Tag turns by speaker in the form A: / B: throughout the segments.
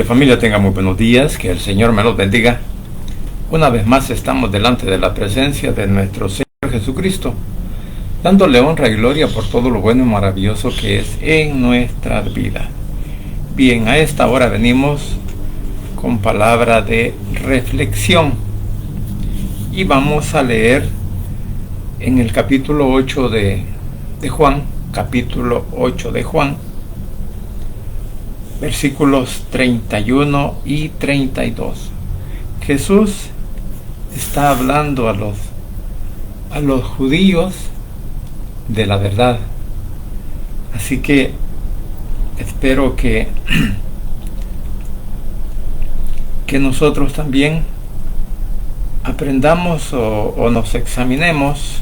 A: Familia, tenga muy buenos días, que el Señor me los bendiga. Una vez más estamos delante de la presencia de nuestro Señor Jesucristo, dándole honra y gloria por todo lo bueno y maravilloso que es en nuestras vidas. Bien, a esta hora venimos con palabra de reflexión y vamos a leer en el capítulo 8 de Juan, capítulo 8 de Juan, versículos 31 y 32. Jesús está hablando a los judíos de la verdad. Así que espero que nosotros también aprendamos o nos examinemos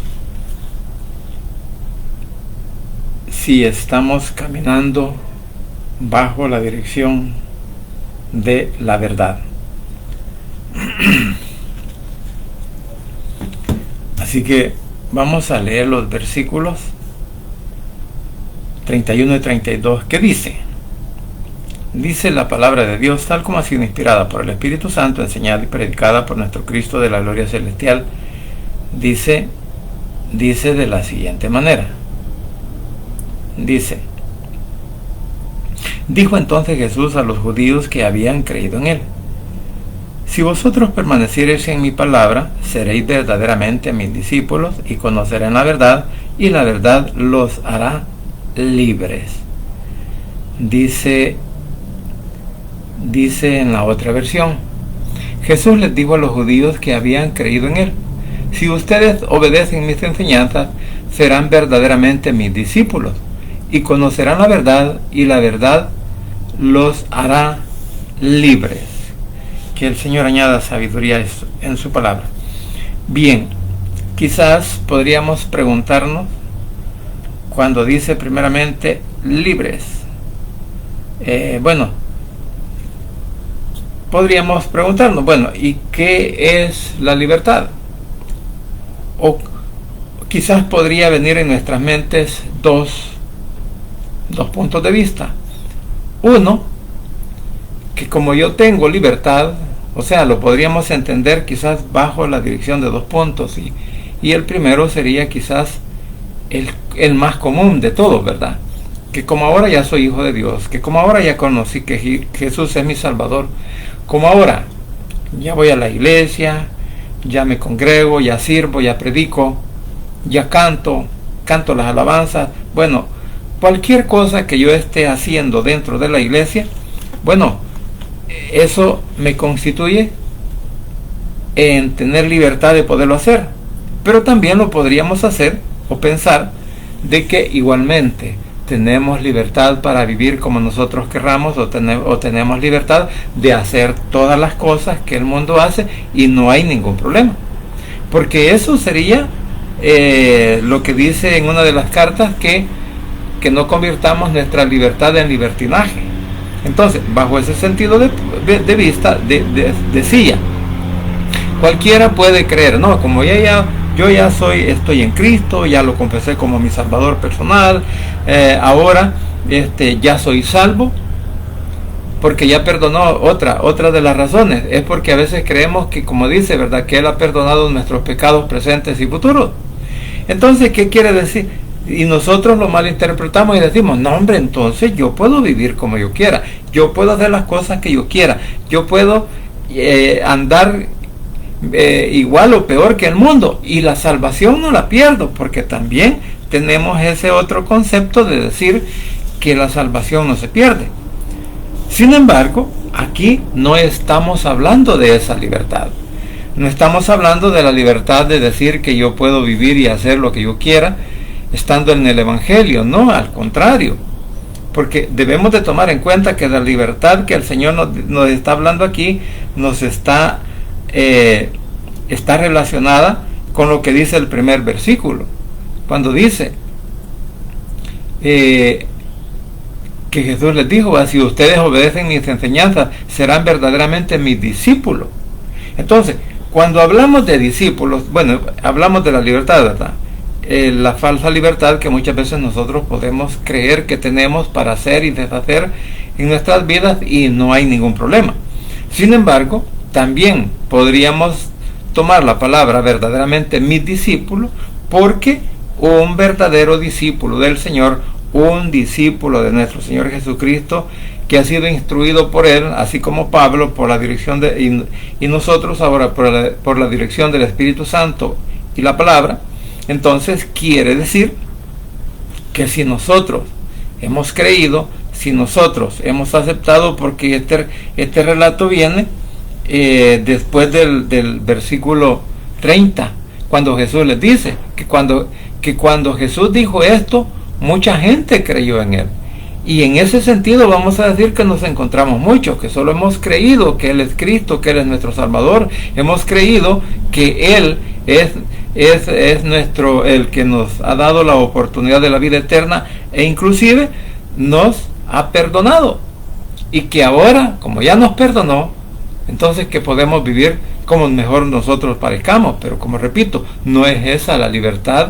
A: si estamos caminando bajo la dirección de la verdad. Así que vamos a leer los versículos 31 y 32. ¿Qué dice? Dice la palabra de Dios, tal como ha sido inspirada por el Espíritu Santo, enseñada y predicada por nuestro Cristo de la gloria celestial. Dice de la siguiente manera. Dice: dijo entonces Jesús a los judíos que habían creído en él: si vosotros permaneciereis en mi palabra, seréis verdaderamente mis discípulos y conocerán la verdad, y la verdad los hará libres. Dice en la otra versión: Jesús les dijo a los judíos que habían creído en él: si ustedes obedecen mis enseñanzas, serán verdaderamente mis discípulos y conocerán la verdad, y la verdad los hará libres. Que el Señor añada sabiduría en su palabra. Bien, quizás podríamos preguntarnos, cuando dice primeramente libres, podríamos preguntarnos, ¿y qué es la libertad? O quizás podría venir en nuestras mentes dos puntos de vista. Uno, que como yo tengo libertad, o sea, lo podríamos entender quizás bajo la dirección de dos puntos, y el primero sería quizás el más común de todos, ¿verdad? Que como ahora ya soy hijo de Dios, que como ahora ya conocí que Jesús es mi Salvador, como ahora ya voy a la iglesia, ya me congrego, ya sirvo, ya predico, ya canto las alabanzas, cualquier cosa que yo esté haciendo dentro de la iglesia, eso me constituye en tener libertad de poderlo hacer. Pero también lo podríamos hacer o pensar de que igualmente tenemos libertad para vivir como nosotros querramos, o tenemos libertad de hacer todas las cosas que el mundo hace y no hay ningún problema. Porque eso sería lo que dice en una de las cartas, que no convirtamos nuestra libertad en libertinaje. Entonces, bajo ese sentido de vista, decía, cualquiera puede creer, no, como yo ya estoy en Cristo, ya lo confesé como mi Salvador personal, ahora ya soy salvo, porque ya perdonó. Otra de las razones es porque a veces creemos que, como dice, ¿verdad?, que Él ha perdonado nuestros pecados presentes y futuros. Entonces, ¿qué quiere decir? Y nosotros lo malinterpretamos y decimos, no hombre, entonces yo puedo vivir como yo quiera, yo puedo hacer las cosas que yo quiera, yo puedo andar igual o peor que el mundo, y la salvación no la pierdo, porque también tenemos ese otro concepto de decir que la salvación no se pierde. Sin embargo, aquí no estamos hablando de esa libertad. No estamos hablando de la libertad de decir que yo puedo vivir y hacer lo que yo quiera estando en el Evangelio. No, al contrario, porque debemos de tomar en cuenta que la libertad que el Señor nos está hablando aquí nos está relacionada con lo que dice el primer versículo, cuando dice que Jesús les dijo: si ustedes obedecen mis enseñanzas, serán verdaderamente mis discípulos. Entonces, cuando hablamos de discípulos, hablamos de la libertad, ¿verdad? la falsa libertad que muchas veces nosotros podemos creer que tenemos para hacer y deshacer en nuestras vidas, y no hay ningún problema. Sin embargo, también podríamos tomar la palabra verdaderamente mis discípulos, porque un verdadero discípulo del Señor, un discípulo de nuestro Señor Jesucristo, que ha sido instruido por Él, así como Pablo, por la dirección de, y nosotros ahora por la dirección del Espíritu Santo y la palabra. Entonces quiere decir que si nosotros hemos creído, si nosotros hemos aceptado, porque este relato viene después del versículo 30, cuando Jesús les dice que cuando Jesús dijo esto, mucha gente creyó en Él. Y en ese sentido vamos a decir que nos encontramos muchos, que solo hemos creído que Él es Cristo, que Él es nuestro Salvador, hemos creído que Él es nuestro, el que nos ha dado la oportunidad de la vida eterna, e inclusive nos ha perdonado, y que ahora, como ya nos perdonó, entonces que podemos vivir como mejor nosotros parezcamos. Pero como repito, no es esa la libertad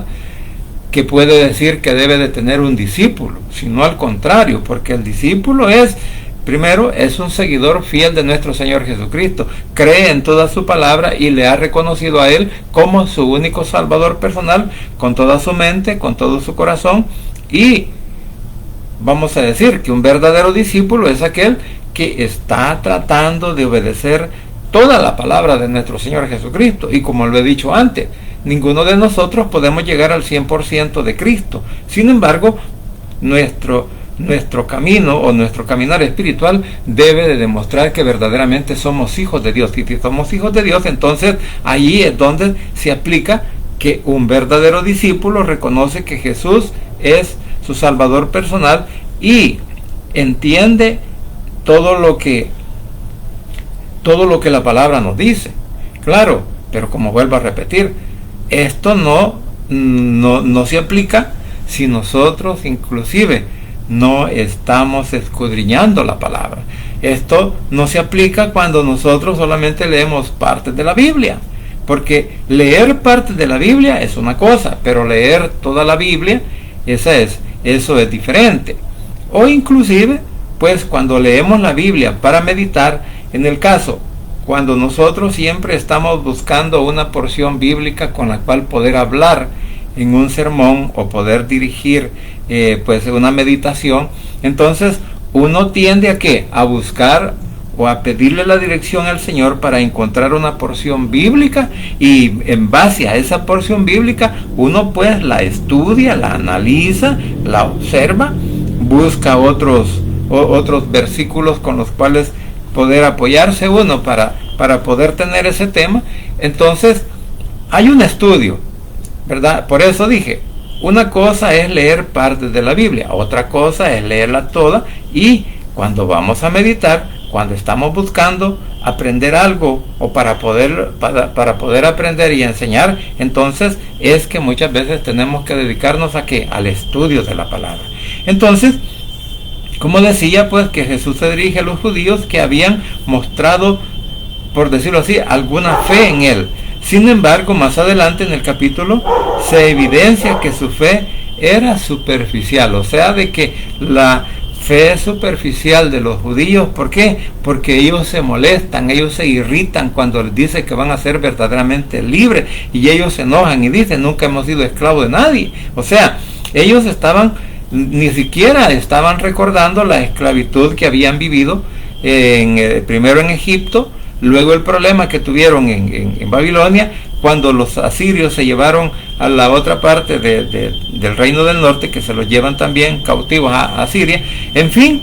A: que puede decir que debe de tener un discípulo, sino al contrario, porque el discípulo primero es un seguidor fiel de nuestro Señor Jesucristo, cree en toda su palabra y le ha reconocido a Él como su único Salvador personal, con toda su mente, con todo su corazón. Y vamos a decir que un verdadero discípulo es aquel que está tratando de obedecer toda la palabra de nuestro Señor Jesucristo. Y como lo he dicho antes, ninguno de nosotros podemos llegar al 100% de Cristo. Sin embargo, nuestro camino o nuestro caminar espiritual debe de demostrar que verdaderamente somos hijos de Dios. Y si somos hijos de Dios, entonces ahí es donde se aplica que un verdadero discípulo reconoce que Jesús es su Salvador personal y entiende todo lo que la palabra nos dice. Claro, pero como vuelvo a repetir, esto no se aplica si nosotros inclusive no estamos escudriñando la palabra. Esto no se aplica cuando nosotros solamente leemos partes de la Biblia, porque leer partes de la Biblia es una cosa, pero leer toda la Biblia, eso es diferente. O inclusive, pues cuando leemos la Biblia para meditar, en el caso cuando nosotros siempre estamos buscando una porción bíblica con la cual poder hablar en un sermón o poder dirigir pues una meditación, entonces uno tiende a ¿qué? A buscar o a pedirle la dirección al Señor para encontrar una porción bíblica, y en base a esa porción bíblica uno pues la estudia, la analiza, la observa, busca otros versículos con los cuales poder apoyarse uno para poder tener ese tema. Entonces hay un estudio, ¿verdad? Por eso dije, una cosa es leer partes de la Biblia, otra cosa es leerla toda, y cuando vamos a meditar, cuando estamos buscando aprender algo o para poder aprender y enseñar, entonces es que muchas veces tenemos que dedicarnos a ¿qué? Al estudio de la palabra. Entonces, como decía, pues que Jesús se dirige a los judíos que habían mostrado, por decirlo así, alguna fe en Él. Sin embargo, más adelante en el capítulo se evidencia que su fe era superficial, o sea, de que la fe superficial de los judíos, ¿por qué? Porque ellos se molestan, ellos se irritan cuando les dice que van a ser verdaderamente libres, y ellos se enojan y dicen, nunca hemos sido esclavos de nadie. O sea, ellos ni siquiera estaban recordando la esclavitud que habían vivido primero en Egipto, luego el problema que tuvieron en Babilonia, cuando los asirios se llevaron a la otra parte del reino del norte, que se los llevan también cautivos a Siria. En fin,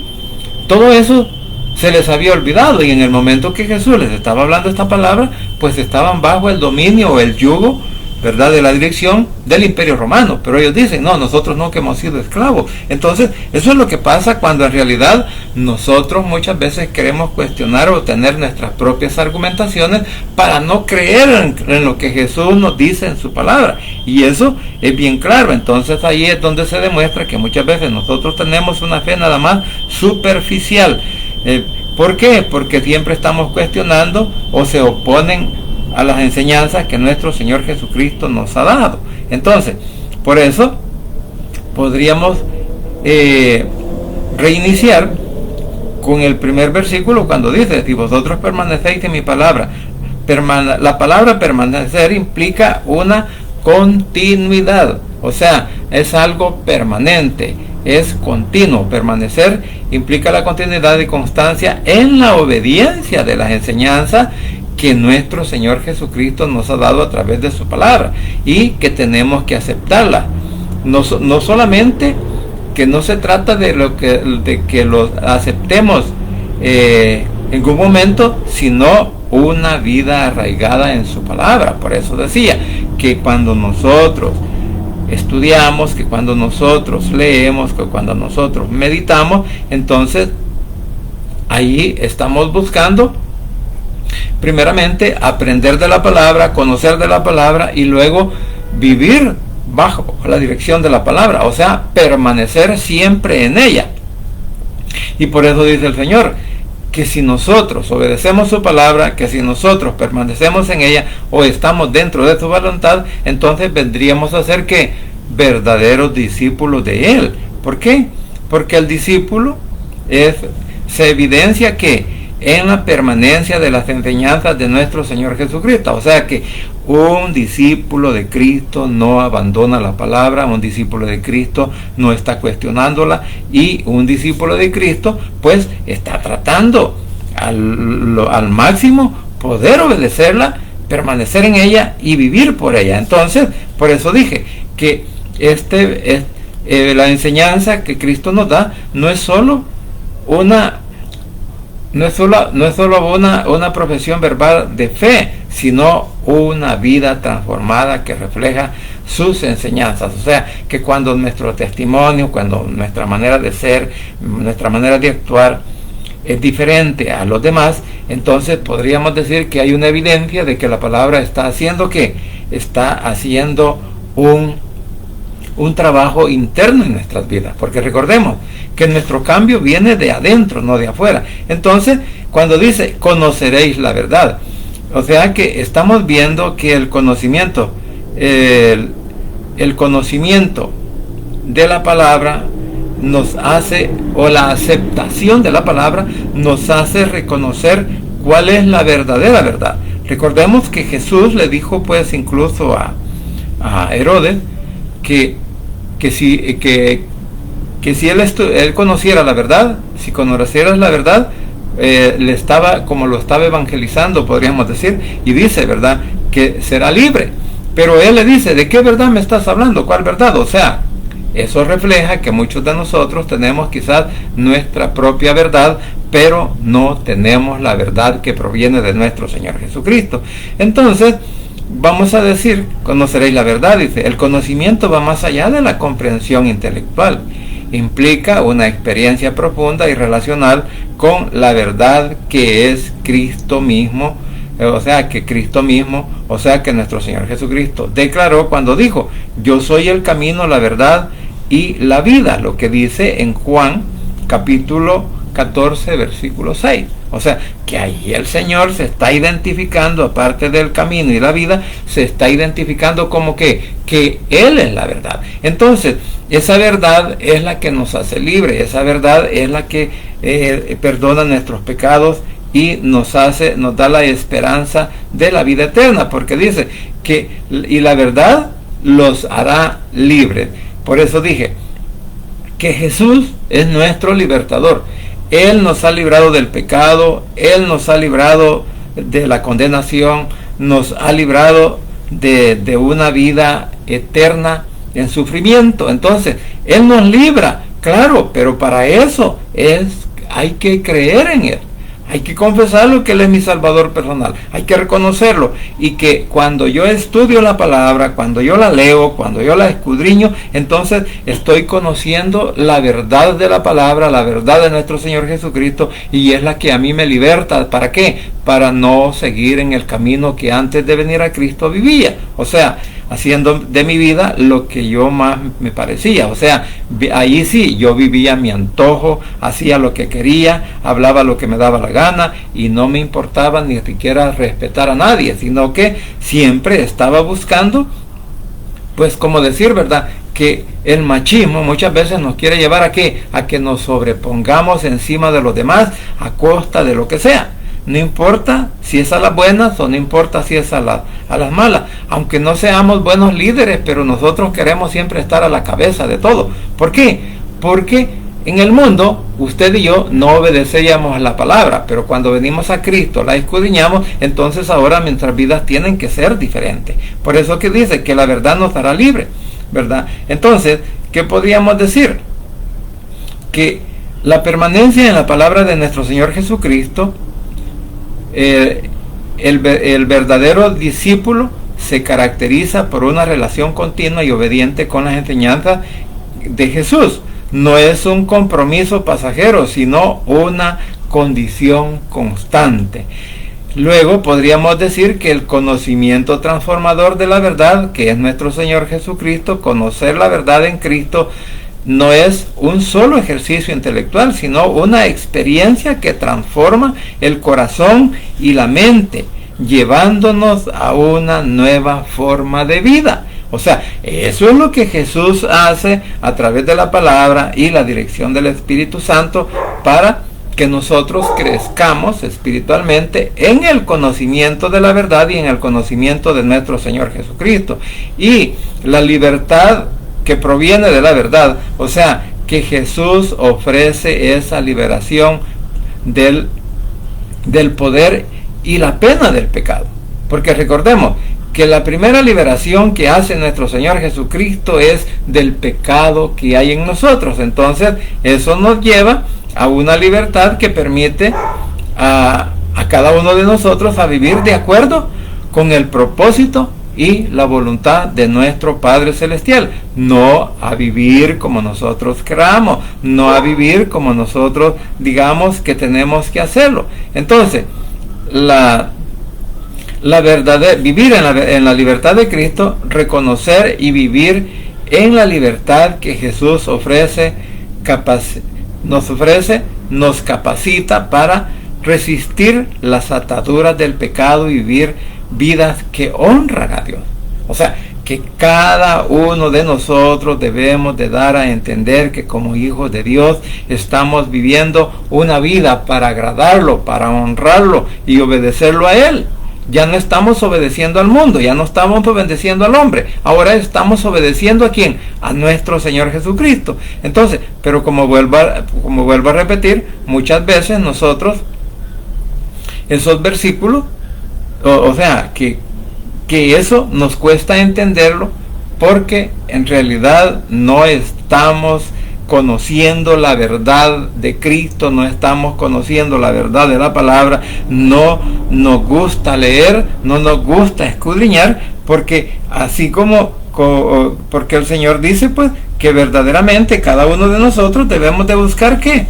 A: todo eso se les había olvidado, y en el momento que Jesús les estaba hablando esta palabra, pues estaban bajo el dominio o el yugo, ¿verdad?, de la dirección del Imperio Romano. Pero ellos dicen, no, nosotros nunca hemos sido esclavos. Entonces, eso es lo que pasa cuando en realidad nosotros muchas veces queremos cuestionar o tener nuestras propias argumentaciones para no creer en lo que Jesús nos dice en su palabra. Y eso es bien claro. Entonces ahí es donde se demuestra que muchas veces nosotros tenemos una fe nada más superficial. ¿Por qué? Porque siempre estamos cuestionando o se oponen a las enseñanzas que nuestro Señor Jesucristo nos ha dado. Entonces, Por eso podríamos reiniciar con el primer versículo cuando dice: si vosotros permanecéis en mi palabra. La palabra permanecer implica una continuidad, o sea, es algo permanente, es continuo. Permanecer implica la continuidad y constancia en la obediencia de las enseñanzas que nuestro Señor Jesucristo nos ha dado a través de su palabra, y que tenemos que aceptarla. No solamente que no se trata de que lo aceptemos en algún momento, sino una vida arraigada en su palabra. Por eso decía que cuando nosotros estudiamos, que cuando nosotros leemos, que cuando nosotros meditamos, entonces ahí estamos buscando primeramente aprender de la palabra, conocer de la palabra, y luego vivir bajo la dirección de la palabra, o sea, permanecer siempre en ella. Y por eso dice el Señor que si nosotros obedecemos su palabra, que si nosotros permanecemos en ella o estamos dentro de su voluntad, entonces vendríamos a ser que verdaderos discípulos de Él. ¿Por qué? Porque el discípulo se evidencia que en la permanencia de las enseñanzas de nuestro Señor Jesucristo. O sea que un discípulo de Cristo no abandona la palabra, un discípulo de Cristo no está cuestionándola, y un discípulo de Cristo pues está tratando al máximo poder obedecerla, permanecer en ella y vivir por ella. Entonces, por eso dije que la enseñanza que Cristo nos da no es solo una profesión verbal de fe, sino una vida transformada que refleja sus enseñanzas. O sea, que cuando nuestro testimonio, cuando nuestra manera de ser, nuestra manera de actuar es diferente a los demás, entonces podríamos decir que hay una evidencia de que la palabra está haciendo un trabajo interno en nuestras vidas, porque recordemos que nuestro cambio viene de adentro, no de afuera. Entonces, cuando dice conoceréis la verdad, o sea que estamos viendo que el conocimiento de la palabra nos hace, o la aceptación de la palabra nos hace reconocer cuál es la verdadera verdad. Recordemos que Jesús le dijo pues incluso a Herodes que si él conociera la verdad, si conocieras la verdad, lo estaba evangelizando, podríamos decir, y dice, ¿verdad?, que será libre. Pero él le dice: ¿de qué verdad me estás hablando? ¿Cuál verdad? O sea, eso refleja que muchos de nosotros tenemos quizás nuestra propia verdad, pero no tenemos la verdad que proviene de nuestro Señor Jesucristo. Entonces, vamos a decir, conoceréis la verdad, dice. El conocimiento va más allá de la comprensión intelectual. Implica una experiencia profunda y relacional con la verdad que es Cristo mismo, o sea que nuestro Señor Jesucristo declaró cuando dijo: yo soy el camino, la verdad y la vida, lo que dice en Juan capítulo 14 versículo 6. O sea que ahí el Señor se está identificando, aparte del camino y la vida, se está identificando como que Él es la verdad. Entonces, esa verdad es la que nos hace libre, esa verdad es la que perdona nuestros pecados y nos da la esperanza de la vida eterna, porque dice que y la verdad los hará libres. Por eso dije que Jesús es nuestro libertador. Él nos ha librado del pecado, Él nos ha librado de la condenación, nos ha librado de una vida eterna en sufrimiento. Entonces, Él nos libra, claro, pero para eso hay que creer en Él. Hay que confesarlo, que Él es mi Salvador personal. Hay que reconocerlo. Y que cuando yo estudio la palabra, cuando yo la leo, cuando yo la escudriño, entonces estoy conociendo la verdad de la palabra, la verdad de nuestro Señor Jesucristo, y es la que a mí me liberta. ¿Para qué? Para no seguir en el camino que antes de venir a Cristo vivía. O sea, haciendo de mi vida lo que yo más me parecía. O sea, ahí sí, yo vivía a mi antojo, hacía lo que quería, hablaba lo que me daba la gana, y no me importaba ni siquiera respetar a nadie, sino que siempre estaba buscando pues como decir, ¿verdad?, que el machismo muchas veces nos quiere llevar a que nos sobrepongamos encima de los demás a costa de lo que sea. No importa si es a las buenas o no importa si es a las malas. Aunque no seamos buenos líderes, pero nosotros queremos siempre estar a la cabeza de todo. ¿Por qué? Porque en el mundo, usted y yo no obedecíamos a la palabra, pero cuando venimos a Cristo, la escudriñamos, entonces ahora nuestras vidas tienen que ser diferentes. Por eso que dice que la verdad nos hará libre, ¿verdad? Entonces, ¿qué podríamos decir? Que la permanencia en la palabra de nuestro Señor Jesucristo, el verdadero discípulo se caracteriza por una relación continua y obediente con las enseñanzas de Jesús. No es un compromiso pasajero, sino una condición constante. Luego podríamos decir que el conocimiento transformador de la verdad, que es nuestro Señor Jesucristo, conocer la verdad en Cristo, no es un solo ejercicio intelectual, sino una experiencia que transforma el corazón y la mente, llevándonos a una nueva forma de vida. O sea, eso es lo que Jesús hace a través de la palabra y la dirección del Espíritu Santo para que nosotros crezcamos espiritualmente en el conocimiento de la verdad y en el conocimiento de nuestro Señor Jesucristo. Y la libertad que proviene de la verdad, o sea, que Jesús ofrece esa liberación del poder y la pena del pecado. Porque recordemos que la primera liberación que hace nuestro Señor Jesucristo es del pecado que hay en nosotros. Entonces, eso nos lleva a una libertad que permite a cada uno de nosotros a vivir de acuerdo con el propósito y la voluntad de nuestro Padre Celestial, no a vivir como nosotros queramos, no a vivir como nosotros digamos que tenemos que hacerlo. Entonces, vivir en la libertad de Cristo, reconocer y vivir en la libertad que Jesús nos capacita para resistir las ataduras del pecado y vivir vidas que honran a Dios. O sea, que cada uno de nosotros debemos de dar a entender que como hijos de Dios estamos viviendo una vida para agradarlo, para honrarlo y obedecerlo a Él. Ya no estamos obedeciendo al mundo, ya no estamos obedeciendo al hombre, ahora estamos obedeciendo ¿a quién? A nuestro Señor Jesucristo. Entonces, pero como vuelvo a repetir, muchas veces nosotros esos versículos, o sea, que eso nos cuesta entenderlo porque en realidad no estamos conociendo la verdad de Cristo, no estamos conociendo la verdad de la palabra, no nos gusta leer, no nos gusta escudriñar, porque así porque el Señor dice pues que verdaderamente cada uno de nosotros debemos de buscar ¿qué?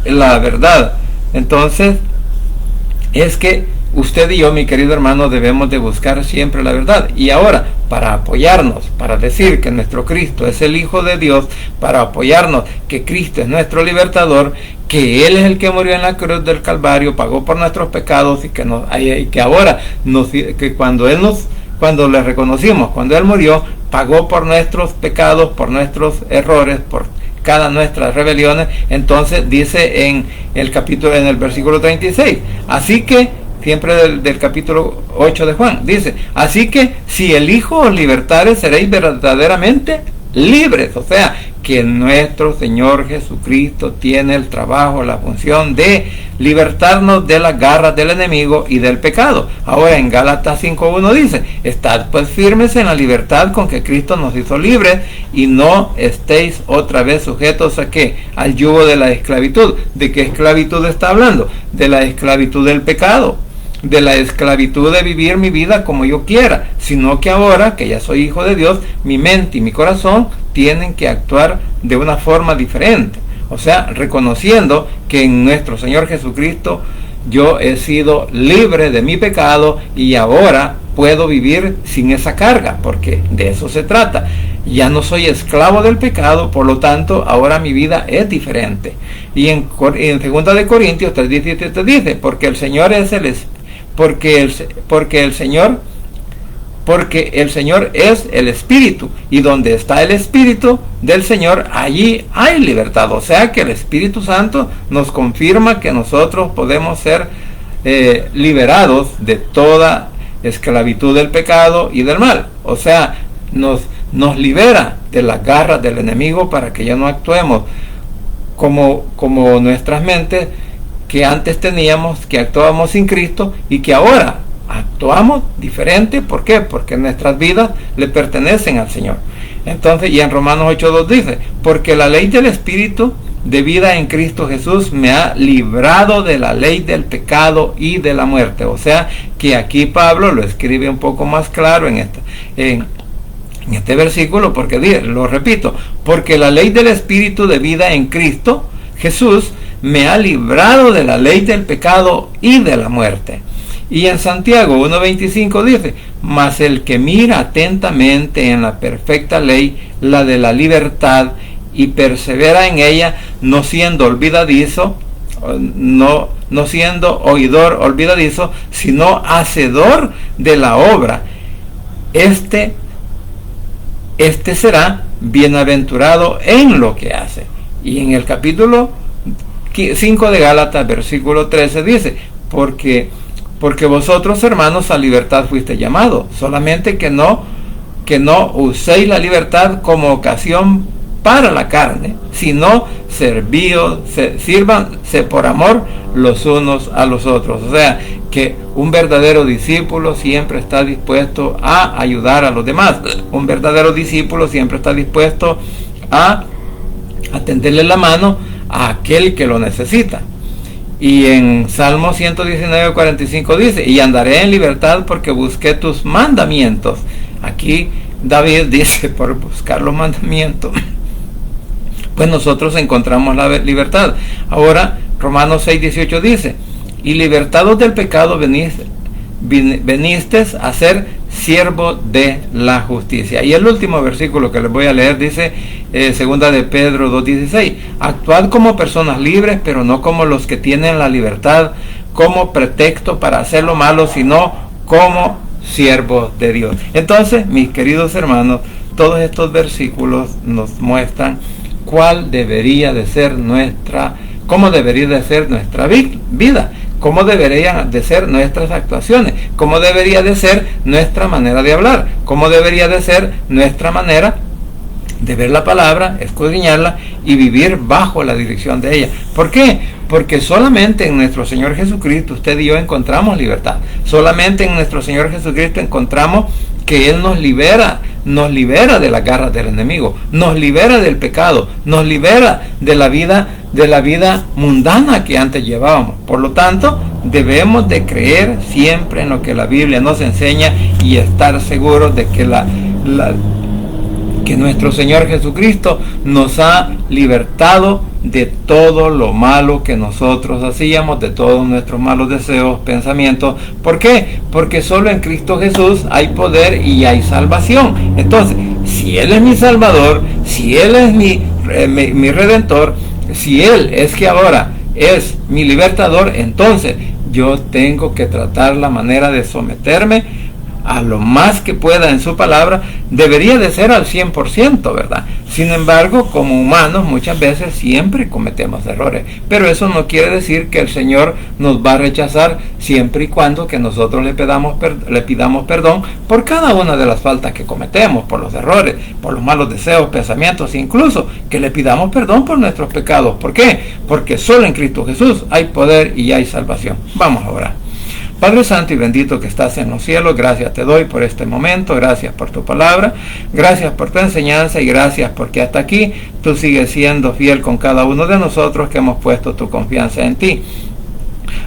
A: La verdad. Entonces es que usted y yo, mi querido hermano, debemos de buscar siempre la verdad. Y ahora, para apoyarnos, para decir que nuestro Cristo es el Hijo de Dios, para apoyarnos que Cristo es nuestro libertador, que Él es el que murió en la cruz del Calvario, pagó por nuestros pecados y que ahora cuando le reconocimos, cuando Él murió, pagó por nuestros pecados, por nuestros errores, por cada nuestras rebeliones. Entonces dice en el versículo 36, así que siempre del capítulo 8 de Juan, dice, así que si el Hijo os libertare, seréis verdaderamente libres. O sea, que nuestro Señor Jesucristo tiene el trabajo, la función de libertarnos de las garras del enemigo y del pecado. Ahora en Gálatas 5:1 dice, estad pues firmes en la libertad con que Cristo nos hizo libres y no estéis otra vez sujetos a ¿qué? Al yugo de la esclavitud. ¿De qué esclavitud está hablando? De la esclavitud del pecado, de la esclavitud de vivir mi vida como yo quiera, sino que ahora que ya soy hijo de Dios, mi mente y mi corazón tienen que actuar de una forma diferente. O sea, reconociendo que en nuestro Señor Jesucristo yo he sido libre de mi pecado y ahora puedo vivir sin esa carga, porque de eso se trata. Ya no soy esclavo del pecado, por lo tanto, ahora mi vida es diferente. Y en 2 de Corintios 3:17 dice, porque el Señor es porque el Señor porque el Señor es el Espíritu, y donde está el Espíritu del Señor, allí hay libertad. O sea que el Espíritu Santo nos confirma que nosotros podemos ser liberados de toda esclavitud del pecado y del mal. O sea, nos libera de las garras del enemigo para que ya no actuemos como nuestras mentes que antes teníamos, que actuábamos sin Cristo y que ahora actuamos diferente. ¿Por qué? Porque nuestras vidas le pertenecen al Señor. Entonces, y en Romanos 8:2 dice, porque la ley del Espíritu de vida en Cristo Jesús me ha librado de la ley del pecado y de la muerte. O sea, que aquí Pablo lo escribe un poco más claro en este versículo, porque dice, lo repito, porque la ley del Espíritu de vida en Cristo Jesús me ha librado de la ley del pecado y de la muerte. Y en Santiago 1:25 dice, mas el que mira atentamente en la perfecta ley, la de la libertad, y persevera en ella, no siendo olvidadizo, no siendo oidor olvidadizo, sino hacedor de la obra, este será bienaventurado en lo que hace. Y en el capítulo 5 de Gálatas, versículo 13 dice, porque vosotros, hermanos, a libertad fuiste llamados, solamente que no uséis la libertad como ocasión para la carne, sino sírvanse por amor los unos a los otros. O sea, que un verdadero discípulo siempre está dispuesto a ayudar a los demás. Un verdadero discípulo siempre está dispuesto a tenderle la mano a aquel que lo necesita. Y en Salmo 119:45 dice, y andaré en libertad porque busqué tus mandamientos. Aquí David dice, por buscar los mandamientos, pues nosotros encontramos la libertad. Ahora Romanos 6:18 dice, y libertados del pecado veniste a ser siervo de la justicia. Y el último versículo que les voy a leer dice, segunda de Pedro 2:16, actuad como personas libres, pero no como los que tienen la libertad como pretexto para hacer lo malo, sino como siervos de Dios. Entonces, mis queridos hermanos, todos estos versículos nos muestran cómo debería de ser nuestra vida, cómo deberían de ser nuestras actuaciones, cómo debería de ser nuestra manera de hablar, cómo debería de ser nuestra manera de ver la palabra, escudriñarla y vivir bajo la dirección de ella. ¿Por qué? Porque solamente en nuestro Señor Jesucristo usted y yo encontramos libertad. Solamente en nuestro Señor Jesucristo encontramos que Él nos libera de las garras del enemigo, nos libera del pecado, nos libera de la vida mundana que antes llevábamos. Por lo tanto, debemos de creer siempre en lo que la Biblia nos enseña y estar seguros de que que nuestro Señor Jesucristo nos ha libertado de todo lo malo que nosotros hacíamos, de todos nuestros malos deseos, pensamientos. ¿Por qué? Porque solo en Cristo Jesús hay poder y hay salvación. Entonces, si Él es mi Salvador, si Él es mi Redentor, si Él es que ahora es mi libertador, entonces yo tengo que tratar la manera de someterme a lo más que pueda en su palabra. Debería de ser al 100%, ¿verdad? Sin embargo, como humanos muchas veces siempre cometemos errores, pero eso no quiere decir que el Señor nos va a rechazar siempre y cuando que nosotros le pidamos perdón por cada una de las faltas que cometemos, por los errores, por los malos deseos, pensamientos, incluso que le pidamos perdón por nuestros pecados. ¿Por qué? Porque solo en Cristo Jesús hay poder y hay salvación. Vamos a orar. Padre Santo y bendito que estás en los cielos, gracias te doy por este momento, gracias por tu palabra, gracias por tu enseñanza y gracias porque hasta aquí tú sigues siendo fiel con cada uno de nosotros que hemos puesto tu confianza en ti.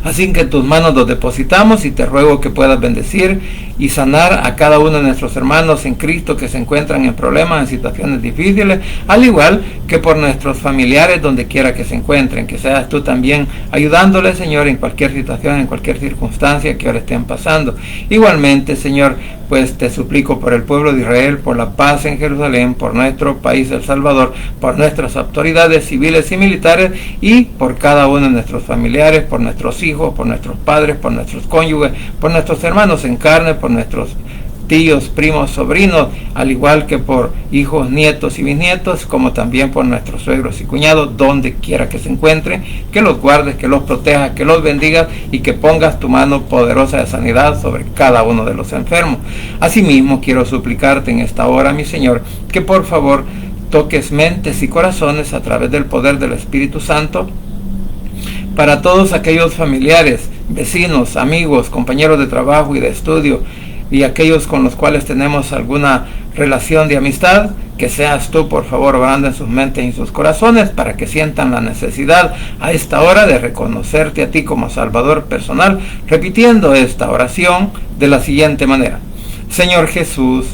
A: Así que en tus manos los depositamos y te ruego que puedas bendecir y sanar a cada uno de nuestros hermanos en Cristo que se encuentran en problemas, en situaciones difíciles, al igual que por nuestros familiares donde quiera que se encuentren, que seas tú también ayudándoles, Señor, en cualquier situación, en cualquier circunstancia que ahora estén pasando. Igualmente, Señor, pues te suplico por el pueblo de Israel, por la paz en Jerusalén, por nuestro país El Salvador, por nuestras autoridades civiles y militares y por cada uno de nuestros familiares, por nuestros hijos, por nuestros padres, por nuestros cónyuges, por nuestros hermanos en carne, por nuestros tíos, primos, sobrinos, al igual que por hijos, nietos y bisnietos, como también por nuestros suegros y cuñados, donde quiera que se encuentren, que los guardes, que los protejas, que los bendigas y que pongas tu mano poderosa de sanidad sobre cada uno de los enfermos. Asimismo, quiero suplicarte en esta hora, mi Señor, que por favor toques mentes y corazones a través del poder del Espíritu Santo para todos aquellos familiares, vecinos, amigos, compañeros de trabajo y de estudio, y aquellos con los cuales tenemos alguna relación de amistad, que seas tú por favor obrando en sus mentes y en sus corazones para que sientan la necesidad a esta hora de reconocerte a ti como Salvador personal, repitiendo esta oración de la siguiente manera: Señor Jesús,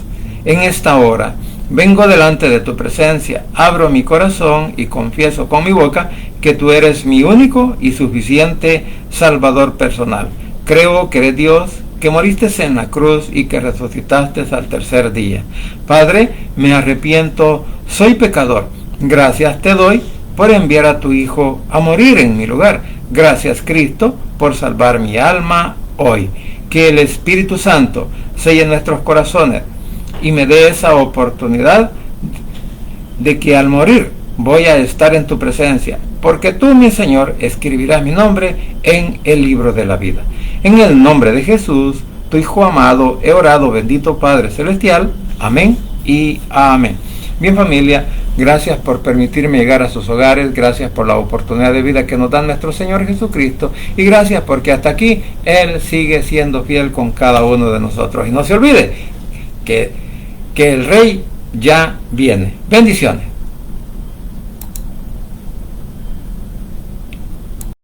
A: en esta hora vengo delante de tu presencia, abro mi corazón y confieso con mi boca que tú eres mi único y suficiente Salvador personal. Creo que eres Dios, que moriste en la cruz y que resucitaste al tercer día. Padre, me arrepiento, soy pecador. Gracias te doy por enviar a tu Hijo a morir en mi lugar. Gracias, Cristo, por salvar mi alma hoy. Que el Espíritu Santo selle nuestros corazones y me dé esa oportunidad de que al morir voy a estar en tu presencia, porque tú, mi Señor, escribirás mi nombre en el libro de la vida. En el nombre de Jesús, tu Hijo amado, he orado, bendito Padre Celestial. Amén y amén. Bien, familia, gracias por permitirme llegar a sus hogares, gracias por la oportunidad de vida que nos da nuestro Señor Jesucristo, y gracias porque hasta aquí Él sigue siendo fiel con cada uno de nosotros. Y no se olvide que el Rey ya viene. Bendiciones.